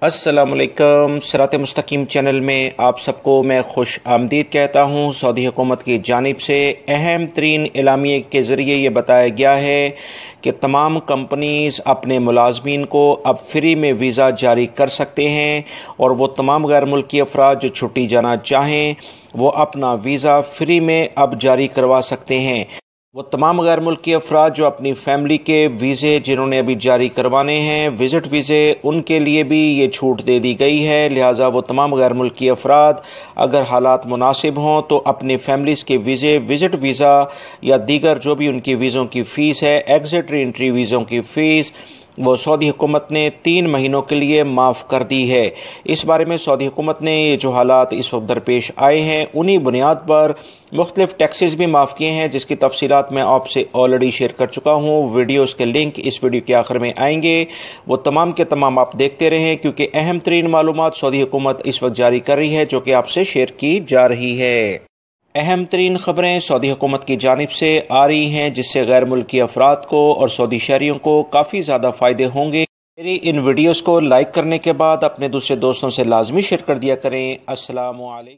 अस्सलाम वालेकुम। सिरात मुस्तकीम चैनल में आप सबको मैं खुश आमदीद कहता हूँ। सऊदी हुकूमत की जानिब से अहम तरीन एलामिये के ज़रिए ये बताया गया है कि तमाम कंपनीज़ अपने मुलाजमीन को अब फ्री में वीज़ा जारी कर सकते हैं और वो तमाम गैर मुल्की अफराद जो छुट्टी जाना चाहें वो अपना वीज़ा फ्री में अब जारी करवा सकते हैं। वो तमाम गैर मुल्की अफराद जो अपनी फैमिली के वीज़े जिन्होंने अभी जारी करवाने हैं, विज़िट वीज़े, उनके लिए भी ये छूट दे दी गई है। लिहाजा वो तमाम गैर मुल्की अफराद अगर हालात मुनासिब हों तो अपनी फैमिलीज़ के वीज़े, विज़िट वीज़ा या दीगर जो भी उनकी वीज़ों की फ़ीस है, एग्ज़िट री एंट्री वीज़ों की फ़ीस, वो सऊदी हुकूमत ने 3 महीनों के लिए माफ़ कर दी है। इस बारे में सऊदी हुकूमत ने ये जो हालात इस वक्त दरपेश आए हैं उन्हीं बुनियाद पर मुख्तलिफ टैक्सेस भी माफ़ किए हैं, जिसकी तफसीलात मैं आपसे ऑलरेडी शेयर कर चुका हूँ। वीडियोस के लिंक इस वीडियो के आखिर में आएंगे, वो तमाम के तमाम आप देखते रहें क्योंकि अहम तरीन मालूमात सऊदी हुकूमत इस वक्त जारी कर रही है जो कि आपसे शेयर की जा रही है। अहम तरीन खबरें सऊदी हुकूमत की जानिब से आ रही हैं जिससे गैर मुल्की अफराद को और सऊदी शहरियों को काफ़ी ज़्यादा फ़ायदे होंगे। मेरी इन वीडियोस को लाइक करने के बाद अपने दूसरे दोस्तों से लाजमी शेयर कर दिया करें। अस्सलामु अलैकुम।